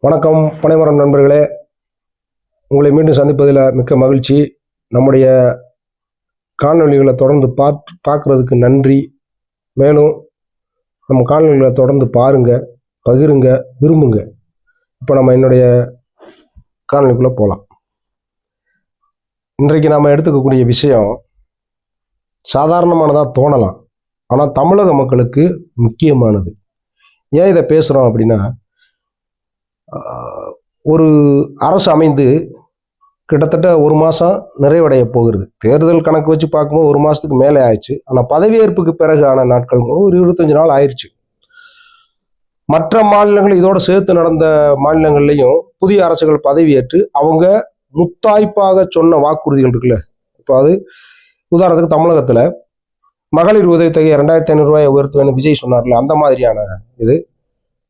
வணக்கம் பனைமரம் நண்பர்களே, உங்களை மீண்டும் சந்திப்பதில் மிக்க மகிழ்ச்சி. நம்முடைய காணொலிகளை தொடர்ந்து பார்க்கறதுக்கு நன்றி. மேலும் நம்ம காணொலிகளை தொடர்ந்து பாருங்க, பகிருங்க, விரும்புங்க. இப்போ நம்ம என்னுடைய காணொலிக்குள்ளே போகலாம். இன்றைக்கு நாம் எடுத்துக்கக்கூடிய விஷயம் சாதாரணமானதாக தோணலாம், ஆனால் தமிழக மக்களுக்கு முக்கியமானது. ஏன் இதை பேசுகிறோம் அப்படின்னா, ஒரு அரசு அமைந்து கிட்டத்தட்ட ஒரு மாதம் நிறைவடைய போகிறது. தேர்தல் கணக்கு வச்சு பார்க்கும்போது ஒரு மாதத்துக்கு மேலே ஆயிடுச்சு. ஆனால் பதவியேற்புக்கு பிறகு ஆன நாட்கள் ஒரு 25 நாள் ஆயிடுச்சு. மற்ற மாநிலங்கள் இதோடு சேர்த்து நடந்த மாநிலங்கள்லையும் புதிய அரசுகள் பதவியேற்று அவங்க முத்தாய்ப்பாக சொன்ன வாக்குறுதிகள் இருக்குல்ல. இப்போ அது உதாரணத்துக்கு தமிழகத்தில் மகளிர் உதவித்தொகை 2500 ரூபாயை உயர்த்துவேன்னு விஜய் சொன்னார்ல, அந்த மாதிரியான இது.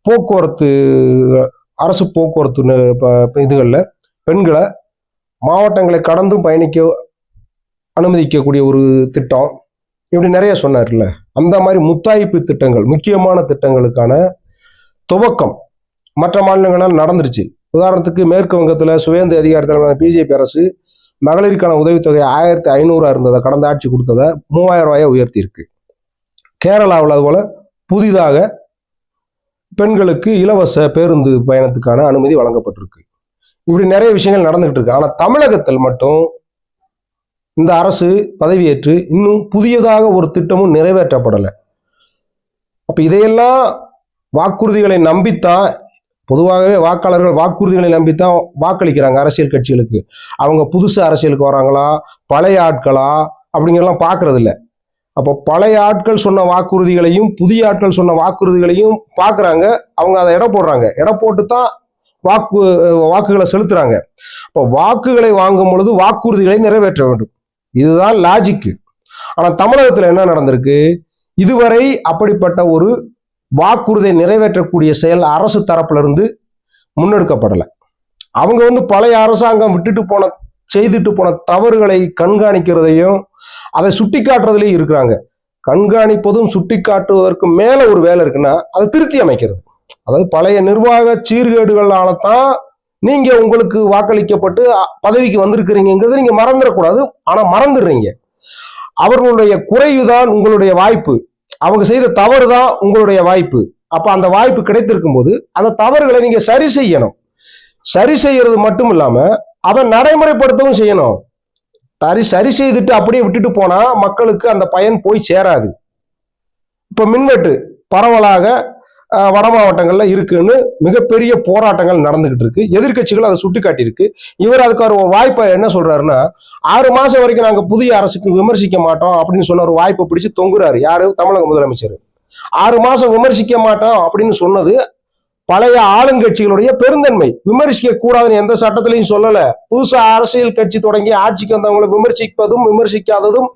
போக்குவரத்து, அரசு போக்குவரத்து இதுகளில் பெண்களை மாவட்டங்களை கடந்தும் பயணிக்க அனுமதிக்கக்கூடிய ஒரு திட்டம், இப்படி நிறைய சொன்னார்ல. அந்த மாதிரி முத்தாய்ப்பு திட்டங்கள், முக்கியமான திட்டங்களுக்கான துவக்கம் மற்ற மாநிலங்களால் நடந்துருச்சு. உதாரணத்துக்கு மேற்கு வங்கத்தில் சுவேந்து அதிகாரத்தில் பிஜேபி அரசு மகளிருக்கான உதவித்தொகை 1500 இருந்ததை கடந்த ஆட்சி கொடுத்ததை 3000 ரூபாயை உயர்த்தியிருக்கு. கேரளாவில் அதுபோல புதிதாக பெண்களுக்கு இலவச பேருந்து பயணத்துக்கான அனுமதி வழங்கப்பட்டிருக்கு. இப்படி நிறைய விஷயங்கள் நடந்துகிட்டு இருக்கு. ஆனால் தமிழகத்தில் மட்டும் இந்த அரசு பதவியேற்று இன்னும் புதியதாக ஒரு திட்டமும் நிறைவேற்றப்படலை. அப்ப இதையெல்லாம் வாக்குறுதிகளை நம்பித்தான், பொதுவாகவே வாக்காளர்கள் வாக்குறுதிகளை நம்பித்தான் வாக்களிக்கிறாங்க அரசியல் கட்சிகளுக்கு. அவங்க புதுசு அரசியலுக்கு வராங்களா, பழைய ஆட்களா அப்படிங்கிறலாம் பார்க்கறது இல்லை. அப்போ பழைய ஆட்கள் சொன்ன வாக்குறுதிகளையும் புதிய ஆட்கள் சொன்ன வாக்குறுதிகளையும் பார்க்குறாங்க. அவங்க அதை எடை போடுறாங்க. எடை போட்டு தான் வாக்குகளை செலுத்துறாங்க. இப்போ வாக்குகளை வாங்கும் பொழுது வாக்குறுதிகளை நிறைவேற்ற வேண்டும். இதுதான் லாஜிக்கு. ஆனால் தமிழகத்தில் என்ன நடந்திருக்கு, இதுவரை அப்படிப்பட்ட ஒரு வாக்குறுதியை நிறைவேற்றக்கூடிய செயல் அரசு தரப்புல இருந்து முன்னெடுக்கப்படலை. அவங்க பழைய அரசாங்கம் செய்துட்டு போன தவறுகளை கண்காணிக்கிறதையும் அதை சுட்டி காட்டுறதுலயும் இருக்கிறாங்க. கண்காணிப்பதும் சுட்டி காட்டுவதற்கு மேல ஒரு வேலை இருக்குன்னா அதை திருத்தி அமைக்கிறது. அதாவது பழைய நிர்வாக சீர்கேடுகளால தான் நீங்க உங்களுக்கு வாக்களிக்கப்பட்டு பதவிக்கு வந்திருக்கிறீங்கிறது நீங்க மறந்துடக்கூடாது. ஆனா மறந்துடுறீங்க. அவர்களுடைய குறைவுதான் உங்களுடைய வாய்ப்பு, அவங்க செய்த தவறு தான் உங்களுடைய வாய்ப்பு. அப்ப அந்த வாய்ப்பு கிடைத்திருக்கும் போது அந்த தவறுகளை நீங்க சரி செய்யணும். சரி செய்யறது மட்டும் இல்லாம அதை நடைமுறைப்படுத்தவும் செய்யணும். சரி செய்துட்டு அப்படியே விட்டுட்டு போனா மக்களுக்கு அந்த பயன் போய் சேராது. இப்ப மின்வெட்டு பரவலாக வட மாவட்டங்கள்ல இருக்குன்னு மிகப்பெரிய போராட்டங்கள் நடந்துகிட்டு இருக்கு. எதிர்கட்சிகள் அதை சுட்டி காட்டியிருக்கு. இவர் அதுக்கு ஒரு வாய்ப்பை என்ன சொல்றாருன்னா, 6 மாசம் வரைக்கும் நாங்க புதிய அரசுக்கு விமர்சிக்க மாட்டோம் அப்படின்னு சொன்ன ஒரு வாய்ப்பை பிடிச்சு தொங்குறாரு. யாரு? தமிழக முதலமைச்சர். 6 மாசம் விமர்சிக்க மாட்டோம் அப்படின்னு சொன்னது பழைய ஆளுங்கட்சிகளுடைய பெருந்தன்மை. விமர்சிக்க கூடாதுன்னு எந்த சட்டத்திலையும் சொல்லல. புதுசா அரசியல் கட்சி தொடங்கி ஆட்சிக்கு வந்தவங்களை விமர்சிப்பதும் விமர்சிக்காததும்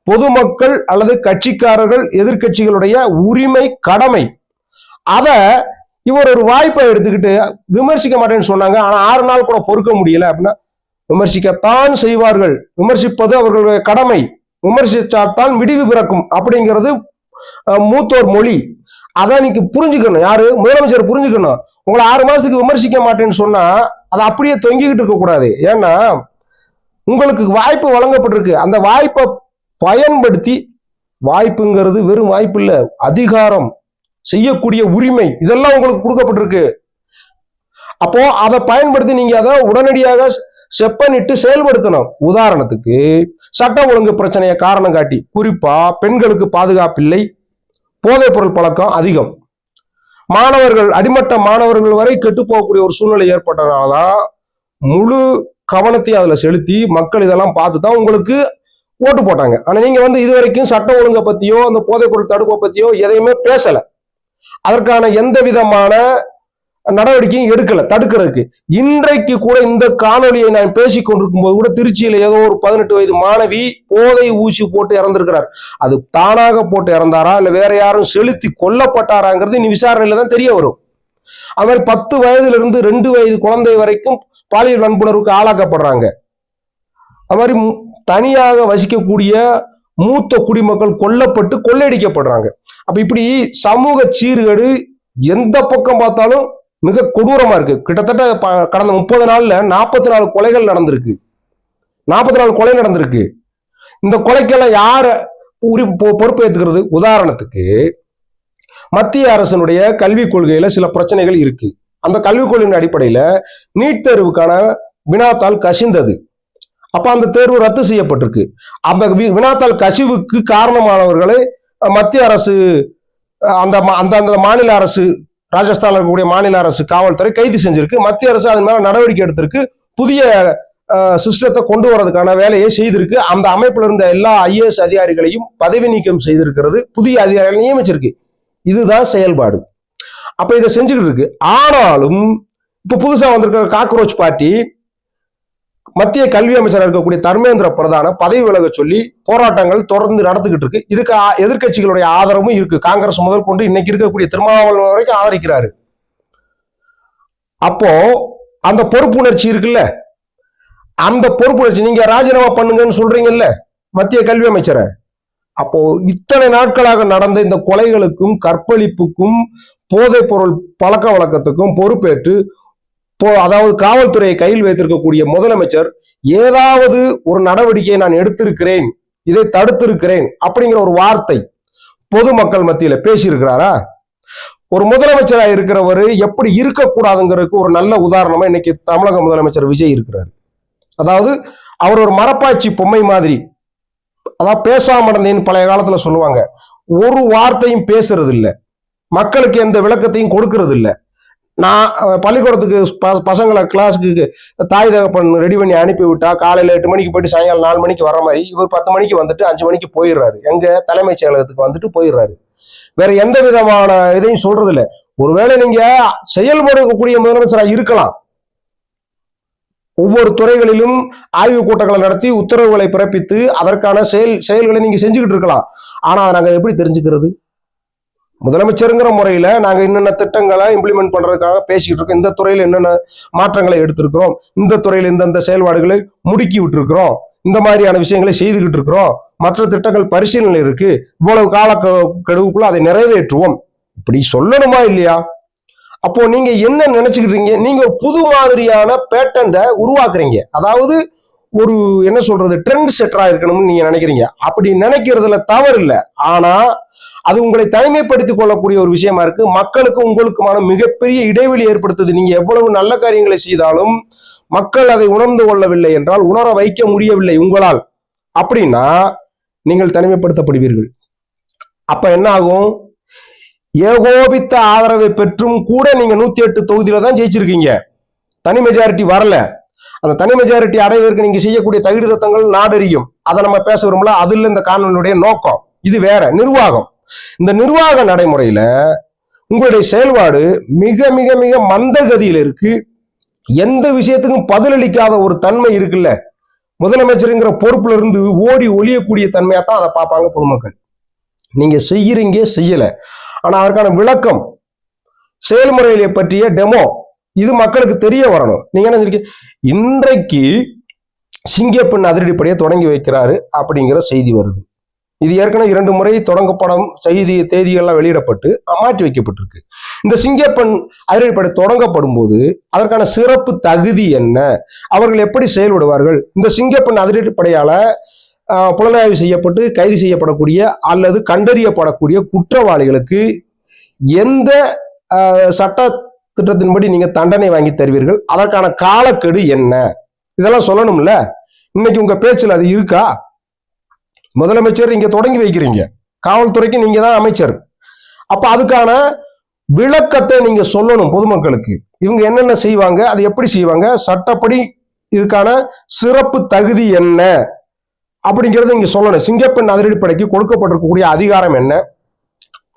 பொதுமக்கள் அல்லது கட்சிக்காரர்கள் எதிர்கட்சிகளுடைய உரிமை, கடமை. அத இவர் ஒரு வாய்ப்பை எடுத்துக்கிட்டு விமர்சிக்க மாட்டேன்னு சொன்னாங்க. ஆனா 6 நாள் கூட பொறுக்க முடியல அப்படின்னா, விமர்சிக்கத்தான் செய்வார்கள். விமர்சிப்பது அவர்களுடைய கடமை. விமர்சிச்சால்தான் விடிவு பிறக்கும் அப்படிங்கிறது மூத்தோர் மொழி. அதை நீங்க புரிஞ்சுக்கணும். யாரு? முதலமைச்சர் புரிஞ்சுக்கணும். உங்களை 6 மாசத்துக்கு விமர்சிக்க மாட்டேன்னு சொன்னா அதை அப்படியே தொங்கிக்கிட்டு இருக்க கூடாது. ஏன்னா உங்களுக்கு வாய்ப்பு வழங்கப்பட்டிருக்கு. அந்த வாய்ப்பை பயன்படுத்தி, வாய்ப்புங்கிறது வெறும் வாய்ப்பு இல்ல, அதிகாரம், செய்யக்கூடிய உரிமை, இதெல்லாம் உங்களுக்கு கொடுக்கப்பட்டிருக்கு. அப்போ அதை பயன்படுத்தி நீங்க அதை உடனடியாக செப்பனிட்டு செயல்படுத்தணும். உதாரணத்துக்கு சட்ட ஒழுங்கு பிரச்சனையை காரணம் காட்டி, குறிப்பா பெண்களுக்கு பாதுகாப்பில்லை, போதைப் பொருள் பழக்கம் அதிகம், மாணவர்கள், அடிமட்ட மாணவர்கள் வரை கெட்டு போகக்கூடிய ஒரு சூழ்நிலை ஏற்பட்டனாலதான் முழு கவனத்தையும் அதுல செலுத்தி மக்கள் இதெல்லாம் பார்த்து தான் உங்களுக்கு ஓட்டு போட்டாங்க. ஆனா நீங்க இது வரைக்கும் சட்ட ஒழுங்கை பத்தியோ அந்த போதைப் பொருள் தடுப்பை பத்தியோ எதையுமே பேசல. அதற்கான எந்த விதமான நடவடிக்கையும் எடுக்கல தடுக்கிறதுக்கு. இன்றைக்கு கூட இந்த காணொலியை நான் பேசிக் கொண்டிருக்கும் போது கூட திருச்சியில ஏதோ ஒரு 18 வயது மாணவி போதை ஊசி போட்டு இறந்திருக்கிறார். அது தானாக போட்டு இறந்தாரா இல்ல வேற யாரும் செலுத்தி கொல்லப்பட்டாராங்கிறது இனி விசாரணையில தான் தெரிய வரும். அது மாதிரி 10 வயதிலிருந்து 2 வயது குழந்தை வரைக்கும் பாலியல் வன்புணர்வுக்கு ஆளாக்கப்படுறாங்க. அது மாதிரி தனியாக வசிக்கக்கூடிய மூத்த குடிமக்கள் கொல்லப்பட்டு கொள்ளையடிக்கப்படுறாங்க. அப்ப இப்படி சமூக சீர்கேடு எந்த பக்கம் பார்த்தாலும் மிக கொடூரமா இருக்கு. கிட்டத்தட்ட கடந்த 30 நாள்ல 44 கொலைகள் நடந்திருக்கு. 44 கொலை நடந்திருக்கு. இந்த கொலைக்கெல்லாம் யார பொறுப்பு ஏற்றுக்கிறது? உதாரணத்துக்கு மத்திய அரசினுடைய கல்விக் கொள்கையில சில பிரச்சனைகள் இருக்கு. அந்த கல்விக் கொள்கையின் அடிப்படையில நீட் தேர்வுக்கான வினாத்தாள் கசிந்தது. அப்ப அந்த தேர்வு ரத்து செய்யப்பட்டிருக்கு. அந்த வினாத்தாள் கசிவுக்கு காரணமானவர்களை மத்திய அரசு அந்த அந்த மாநில அரசு, ராஜஸ்தான்ல இருக்கக்கூடிய மாநில அரசு காவல்துறை கைது செஞ்சிருக்கு. மத்திய அரசு அதன் மேல நடவடிக்கை எடுத்திருக்கு. புதிய சிஸ்டத்தை கொண்டு வரதுக்கான வேலையை செய்திருக்கு. அந்த அமைப்புல இருந்த எல்லா IAS அதிகாரிகளையும் பதவி நீக்கம் செய்திருக்கிறது. புதிய அதிகாரிகளை நியமிச்சிருக்கு. இதுதான் செயல்பாடு. அப்ப இதை செஞ்சுக்கிட்டு இருக்கு. ஆனாலும் இப்ப புதுசா வந்திருக்கிற காக்ரோச் பார்ட்டி மத்திய கல்வி அமைச்சராக இருக்கக்கூடிய தர்மேந்திர பிரதான பதவி விலக சொல்லி போராட்டங்கள் தொடர்ந்து நடந்துகிட்டு இருக்கு. இதுக்கு எதிர்கட்சிகளுடைய ஆதரவும் இருக்கு. காங்கிரஸ் முதல் கொண்டு இன்னைக்கு இருக்கக்கூடிய திருமாவளவன் வரைக்கும் ஆதரிக்கிறாரு. அப்போ அந்த பொறுப்புணர்ச்சி இருக்குல்ல, அந்த பொறுப்புணர்ச்சி நீங்க ராஜினாமா பண்ணுங்கன்னு சொல்றீங்கல்ல மத்திய கல்வி அமைச்சரை. அப்போ இத்தனை நாட்களாக நடந்த இந்த கொலைகளுக்கும் கற்பழிப்புக்கும் போதைப் பொருள் பழக்க வழக்கத்துக்கும் பொறுப்பேற்று அதாவது காவல்துறையை கையில் வைத்திருக்கக்கூடிய முதலமைச்சர் ஏதாவது ஒரு நடவடிக்கையை நான் எடுத்திருக்கிறேன், இதை தடுத்திருக்கிறேன் அப்படிங்கிற ஒரு வார்த்தை பொதுமக்கள் மத்தியில பேசியிருக்கிறாரா? ஒரு முதலமைச்சராக இருக்கிறவர் எப்படி இருக்கக்கூடாதுங்கிறதுக்கு ஒரு நல்ல உதாரணமா இன்னைக்கு தமிழக முதலமைச்சர் விஜய் இருக்கிறார். அதாவது அவர் ஒரு மரப்பாச்சி பொம்மை மாதிரி, அதாவது பேசாம நடந்தேன்னு பழைய காலத்துல சொல்லுவாங்க. ஒரு வார்த்தையும் பேசுறது இல்லை, மக்களுக்கு எந்த விளக்கத்தையும் கொடுக்கறது இல்லை. நான் பள்ளிக்கூடத்துக்கு பசங்களை கிளாஸுக்கு தாய் தகப்பன் ரெடி பண்ணி அனுப்பி விட்டா காலையில 8 மணிக்கு போயிட்டு சாயங்காலம் 4 மணிக்கு வர மாதிரி இவர் 10 மணிக்கு வந்துட்டு 5 மணிக்கு போயிடுறாரு. எங்க தலைமைச் செயலகத்துக்கு வந்துட்டு போயிடுறாரு. வேற எந்த விதமான இதையும் சொல்றது இல்லை. ஒருவேளை நீங்க செயல்படக்கூடிய முதலமைச்சராக இருக்கலாம், ஒவ்வொரு துறைகளிலும் ஆய்வு கூட்டங்களை நடத்தி உத்தரவுகளை பிறப்பித்து அதற்கான செயல்களை நீங்க செஞ்சுக்கிட்டு இருக்கலாம். ஆனா நாங்க எப்படி தெரிஞ்சுக்கிறது? முதலமைச்சருங்கிற முறையில நாங்க என்னென்ன திட்டங்களை இம்ப்ளிமெண்ட் பண்றதுக்காக பேசிக்கிட்டு இருக்கோம், இந்த துறையில என்னென்ன மாற்றங்களை எடுத்திருக்கிறோம், இந்த துறையில இந்தந்த செயல்பாடுகளை முடுக்கி விட்டு இருக்கிறோம், இந்த மாதிரியான விஷயங்களை செய்துகிட்டு இருக்கிறோம், மற்ற திட்டங்கள் பரிசீலனை இருக்கு, இவ்வளவு கால கெடுவுக்குள்ள அதை நிறைவேற்றுவோம், இப்படி சொல்லணுமா இல்லையா? அப்போ நீங்க என்ன நினைச்சுக்கிட்டீங்க? நீங்க ஒரு புது மாதிரியான பேட்டன்ட உருவாக்குறீங்க. அதாவது ஒரு என்ன சொல்றது, ட்ரெண்ட் செட்டரா இருக்கணும்னு நீங்க நினைக்கிறீங்க. அப்படி நினைக்கிறதுல தவறு இல்லை. ஆனா அது உங்களை தனிமைப்படுத்திக் கொள்ளக்கூடிய ஒரு விஷயமா இருக்கு. மக்களுக்கு உங்களுக்குமான மிகப்பெரிய இடைவெளி ஏற்படுத்துது. நீங்க எவ்வளவு நல்ல காரியங்களை செய்தாலும் மக்கள் அதை உணர்ந்து கொள்ளவில்லை என்றால், உணர வைக்க முடியவில்லை உங்களால், அப்படின்னா நீங்கள் தனிமைப்படுத்தப்படுவீர்கள். அப்ப என்ன ஆகும்? ஏகோபித்த ஆதரவை பெற்றும் கூட நீங்க 108 தொகுதியில தான் ஜெயிச்சிருக்கீங்க. தனி மெஜாரிட்டி வரல. அந்த தனி மெஜாரிட்டி அடைவதற்கு நீங்க செய்யக்கூடிய தகுதி தத்தங்கள் நாடறியும். அதை நம்ம பேச விரும்பல. அதுல இந்த காணொலியுடைய நோக்கம் இது வேற, நிர்வாகம். இந்த நிர்வாக நடைமுறையில உங்களுடைய செயல்பாடு மிக மிக மிக மந்தகதியில் இருக்கு. எந்த விஷயத்துக்கும் பதிலளிக்காத ஒரு தன்மை இருக்குல்ல, முதலமைச்சருங்கிற பொறுப்புல இருந்து ஓடி ஒளியக்கூடிய தன்மையாத்தான் அதை பார்ப்பாங்க பொதுமக்கள். நீங்க செய்யறீங்க, செய்யல, ஆனா அதற்கான விளக்கம், செயல்முறைகளை பற்றிய டெமோ இது மக்களுக்கு தெரிய வரணும். நீங்க என்ன சொல்றீங்க? இன்றைக்கு சிங்கப்பெண் அதிரடிப்படையை தொடங்கி வைக்கிறாரு அப்படிங்கிற செய்தி வருது. இது ஏற்கனவே 2 முறை தொடங்கப்படும் செய்தி தேதிகள்லாம் வெளியிடப்பட்டு மாற்றி வைக்கப்பட்டிருக்கு. இந்த சிங்கப்பெண் அதிரடிப்படை தொடங்கப்படும் போது அதற்கான சிறப்பு தகுதி என்ன, அவர்கள் எப்படி செயல்படுவார்கள், இந்த சிங்கப்பெண் அதிரடிப்படையால புலனாய்வு செய்யப்பட்டு கைது செய்யப்படக்கூடிய அல்லது கண்டறியப்படக்கூடிய குற்றவாளிகளுக்கு எந்த சட்ட திட்டத்தின்படி நீங்க தண்டனை வாங்கி தருவீர்கள், அதற்கான காலக்கெடு என்ன, இதெல்லாம் சொல்லணும்ல. இன்னைக்கு உங்க பேச்சுல அது இருக்கா? முதலமைச்சர் இங்க தொடங்கி வைக்கிறீங்க, காவல்துறைக்கு நீங்க தான் அமைச்சர். அப்ப அதுக்கான விளக்கத்தை நீங்க சொல்லணும் பொதுமக்களுக்கு. இவங்க என்னென்ன செய்வாங்க, அது எப்படி செய்வாங்க, சட்டப்படி இதுக்கான சிறப்பு தகுதி என்ன அப்படிங்கிறது இங்க சொல்லணும். சிங்கப்பெண் அதிரடிப்படைக்கு கொடுக்கப்பட்டிருக்கக்கூடிய அதிகாரம் என்ன,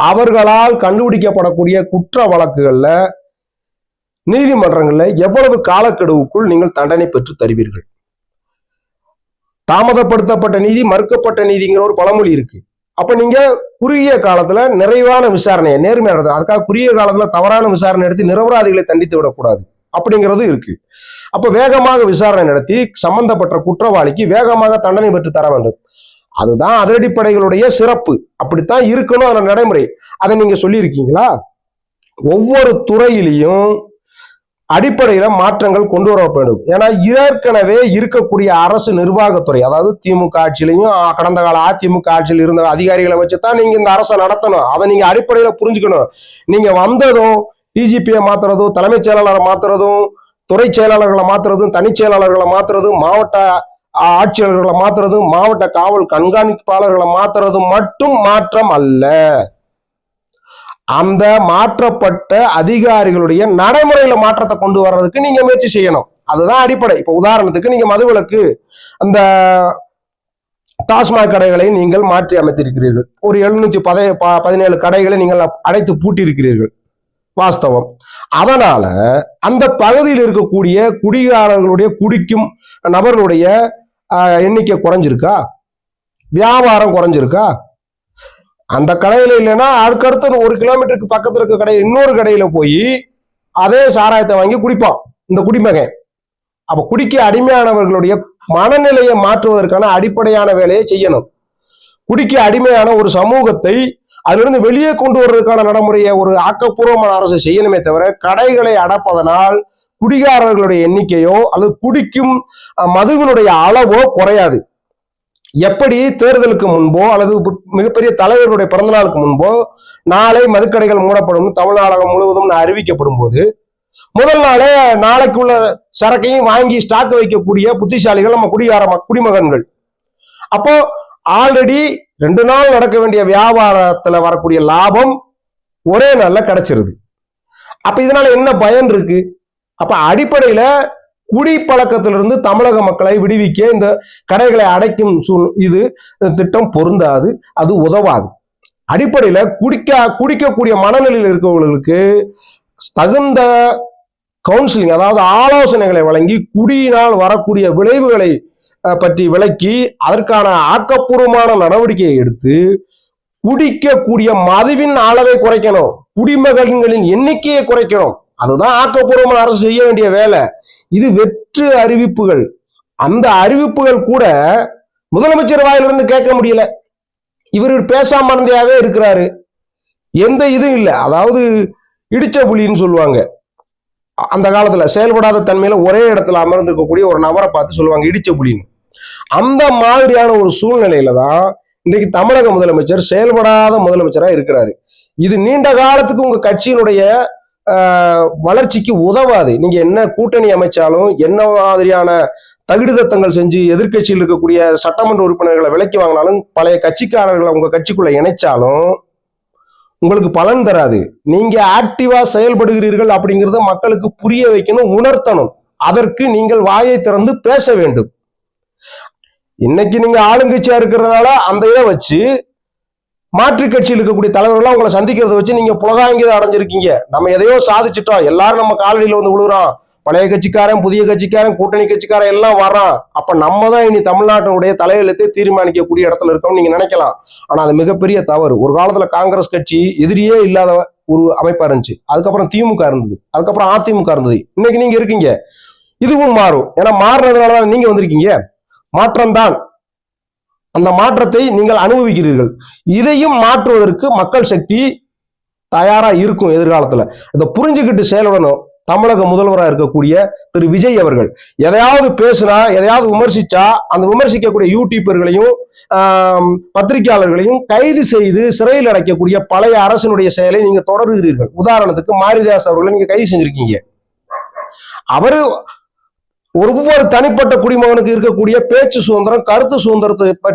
அவர்களால் கண்டுபிடிக்கப்படக்கூடிய குற்ற வழக்குகள்ல நீதிமன்றங்கள்ல எவ்வளவு காலக்கெடுவுக்குள் நீங்கள் தண்டனை பெற்று தருவீர்கள். தாமதப்படுத்தப்பட்ட நீதி மறுக்கப்பட்ட நீதிங்கிற ஒரு பழமொழி இருக்கு. அப்ப நீங்க குறுகிய காலத்துல நிறைவான விசாரணையை நேர்மையா நடத்தணும். அதுக்காக குறுகிய காலத்துல தவறான விசாரணை நடத்தி நிரபராதிகளை தண்டித்து விடக்கூடாது அப்படிங்கிறது இருக்கு. அப்ப வேகமாக விசாரணை நடத்தி சம்பந்தப்பட்ட குற்றவாளிக்கு வேகமாக தண்டனை பெற்று தர வேண்டும். அதுதான் அதிரடிப்படைகளுடைய சிறப்பு. அப்படித்தான் இருக்கணும் அந்த நடைமுறை. அதை நீங்க சொல்லியிருக்கீங்களா? ஒவ்வொரு துறையிலையும் அடிப்படையில மாற்றங்கள் கொண்டு வர வேண்டும். ஏன்னா ஏற்கனவே இருக்கக்கூடிய அரசு நிர்வாகத்துறை, அதாவது திமுக ஆட்சியிலையும் கடந்த கால அதிமுக ஆட்சியில் இருந்த அதிகாரிகளை வச்சுதான் நீங்க இந்த அரசை நடத்தணும். அதை நீங்க அடிப்படையில புரிஞ்சுக்கணும். நீங்க வந்ததும் டிஜிபியை மாத்துறதும், தலைமைச் செயலாளரை மாத்துறதும், துறை செயலாளர்களை மாத்துறதும், தனி செயலாளர்களை மாத்துறதும், மாவட்ட ஆட்சியாளர்களை மாத்துறதும், மாவட்ட காவல் கண்காணிப்பாளர்களை மாத்துறதும் மட்டும் மாற்றம் அல்ல. அந்த மாற்றப்பட்ட அதிகாரிகளுடைய நடைமுறையில மாற்றத்தை கொண்டு வர்றதுக்கு நீங்க முயற்சி செய்யணும். அதுதான் அடிப்படை. இப்ப உதாரணத்துக்கு நீங்க மதுவிலக்கு அந்த டாஸ்மாக் கடைகளை நீங்கள் மாற்றி அமைத்திருக்கிறீர்கள். ஒரு 717 கடைகளை நீங்கள் அடைத்து பூட்டி இருக்கிறீர்கள், வாஸ்தவம். அதனால அந்த பகுதியில் இருக்கக்கூடிய குடிகாரர்களுடைய குடிக்கும் நபர்களுடைய எண்ணிக்கை குறைஞ்சிருக்கா? வியாபாரம் குறைஞ்சிருக்கா? அந்த கடையில இல்லைன்னா அதுக்கடுத்து 1 கிலோமீட்டருக்கு பக்கத்துல இருக்க கடை இன்னொரு கடையில போய் அதே சாராயத்தை வாங்கி குடிப்பான் இந்த குடிமகன். அப்ப குடிக்க அடிமையானவர்களுடைய மனநிலையை மாற்றுவதற்கான அடிப்படையான வேலையை செய்யணும். குடிக்க அடிமையான ஒரு சமூகத்தை அதிலிருந்து வெளியே கொண்டு வர்றதுக்கான நடைமுறையை ஒரு ஆக்கப்பூர்வமான அரசு செய்யணுமே தவிர, கடைகளை அடைப்பதனால் குடிகாரர்களுடைய எண்ணிக்கையோ அல்லது குடிக்கும் மதுவினுடைய அளவோ குறையாது. எப்படி தேர்தலுக்கு முன்போ அல்லது மிகப்பெரிய தலைவர்களுடைய பிறந்த நாளுக்கு முன்போ நாளை மதுக்கடைகள் மூடப்படும் தமிழ்நாடு முழுவதும் அறிவிக்கப்படும் போது முதல் நாளே நாளைக்கு உள்ள சரக்கையும் வாங்கி ஸ்டாக் வைக்கக்கூடிய புத்திசாலிகள் நம்ம குடிமகன்கள். அப்போ ஆல்ரெடி 2 நாள் நடக்க வேண்டிய வியாபாரத்துல வரக்கூடிய லாபம் ஒரே நாள்ல கிடைச்சிருது. அப்ப இதனால என்ன பயன் இருக்கு? அப்ப அடிப்படையில குடிப்பழக்கத்திலிருந்து தமிழக மக்களை விடுவிக்க இந்த கடைகளை அடைக்கும் இது திட்டம் பொருந்தாது, அது உதவாது. அடிப்படையில குடிக்கக்கூடிய மனநிலையில் இருக்கவர்களுக்கு தகுந்த கவுன்சிலிங், அதாவது ஆலோசனைகளை வழங்கி குடியினால் வரக்கூடிய விளைவுகளை பற்றி விளக்கி அதற்கான ஆக்கப்பூர்வமான நடவடிக்கையை எடுத்து குடிக்கக்கூடிய மதுவின் அளவை குறைக்கணும், குடிமகன்களின் எண்ணிக்கையை குறைக்கணும். அதுதான் ஆக்கப்பூர்வமான அரசு செய்ய வேண்டிய வேலை. இது வெற்று அறிவிப்புகள். அந்த அறிவிப்புகள் கூட முதலமைச்சர் வாயிலிருந்து கேட்க முடியல. இவர் பேசாம இருந்தையாவே இருக்கிறாரு. எந்த இதுவும் இல்லை. அதாவது இடிச்ச புலின்னு சொல்லுவாங்க. அந்த காலத்துல செயல்படாத தன்மையில ஒரே இடத்துல அமர்ந்திருக்கக்கூடிய ஒரு நபரை பார்த்து சொல்லுவாங்க இடிச்ச புலின்னு. அந்த மாதிரியான ஒரு சூழ்நிலையில தான் இன்றைக்கு தமிழக முதலமைச்சர் செயல்படாத முதலமைச்சரா இருக்கிறாரு. இது நீண்ட காலத்துக்கு உங்க கட்சியினுடைய வளர்ச்சிக்கு உதவாது. நீங்க என்ன கூட்டணி அமைச்சாலும், என்ன மாதிரியான தகுதித்தங்கள் செஞ்சு எதிர்கட்சியில் இருக்கக்கூடிய சட்டமன்ற உறுப்பினர்களை விலக்கி வாங்கினாலும், பழைய கட்சிக்காரர்களை உங்க கட்சிக்குள்ள இணைச்சாலும் உங்களுக்கு பலன் தராது. நீங்க ஆக்டிவா செயல்படுகிறீர்கள் அப்படிங்கிறத மக்களுக்கு புரிய வைக்கணும், உணர்த்தணும். அதற்கு நீங்கள் வாயை திறந்து பேச வேண்டும். இன்னைக்கு நீங்க ஆளுங்கட்சியா இருக்கிறதுனால அந்த இதை வச்சு மாற்று கட்சியில் இருக்கக்கூடிய தலைவர்கள் உங்களை சந்திக்கிறத வச்சு நீங்க புலகாங்கியதை அடைஞ்சிருக்கீங்க. நம்ம எதையோ சாதிச்சுட்டோம், எல்லாரும் நம்ம காலடியில் வந்து விழுகிறோம், பழைய கட்சிக்காரன் புதிய கட்சிக்காரன் கூட்டணி கட்சிக்காரன் எல்லாம் வர்றான். அப்ப நம்ம தான் இனி தமிழ்நாட்டினுடைய தலையெழுத்தை தீர்மானிக்கக்கூடிய இடத்துல இருக்கோம்னு நீங்க நினைக்கலாம். ஆனா அது மிகப்பெரிய தவறு. ஒரு காலத்துல காங்கிரஸ் கட்சி எதிரியே இல்லாத ஒரு அமைப்பா இருந்துச்சு. அதுக்கப்புறம் திமுக இருந்தது, அதுக்கப்புறம் அதிமுக இருந்தது. இன்னைக்கு நீங்க இருக்கீங்க. இதுவும் மாறும். ஏன்னா மாறுறதுனாலதான் நீங்க வந்திருக்கீங்க. மாற்றம்தான். அந்த மாற்றத்தை நீங்கள் அனுபவிக்கிறீர்கள். இதையும் மாற்றுவதற்கு மக்கள் சக்தி தயாரா இருக்கும் எதிர்காலத்துல. இதை புரிஞ்சுக்கிட்டு செயல்படணும். தமிழக முதல்வராக இருக்கக்கூடிய திரு விஜய் அவர்கள் எதையாவது பேசினா, எதையாவது விமர்சிச்சா, அந்த விமர்சிக்கக்கூடிய யூடியூபர்களையும் பத்திரிகையாளர்களையும் கைது செய்து சிறையில் அடைக்கக்கூடிய பழைய அரசினுடைய செயலை நீங்க தொடருகிறீர்கள். உதாரணத்துக்கு மாரிதாஸ் அவர்களை நீங்க கைது செஞ்சிருக்கீங்க. அவரு ஒவ்வொரு தனிப்பட்ட குடிமகனுக்கு இருக்கக்கூடிய பேச்சு சுதந்திரம், கருத்து சுதந்திரத்தை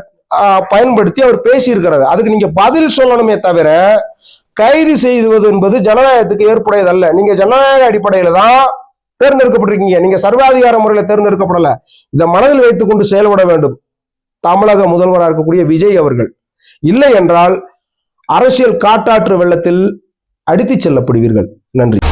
பயன்படுத்தி அவர் பேசி இருக்கிறார். அதுக்கு நீங்க பதில் சொல்லணுமே தவிர கைது செய்வது என்பது ஜனநாயகத்துக்கு ஏற்புடையதல்ல. நீங்க ஜனநாயக அடிப்படையில தான் தேர்ந்தெடுக்கப்பட்டிருக்கீங்க. நீங்க சர்வாதிகார முறையில் தேர்ந்தெடுக்கப்படல. இதை மனதில் வைத்துக் கொண்டு செயல்பட வேண்டும் தமிழக முதல்வராக இருக்கக்கூடிய விஜய் அவர்கள். இல்லை என்றால் அரசியல் காட்டாற்று வெள்ளத்தில் அடித்துச் செல்லப்படுவீர்கள். நன்றி.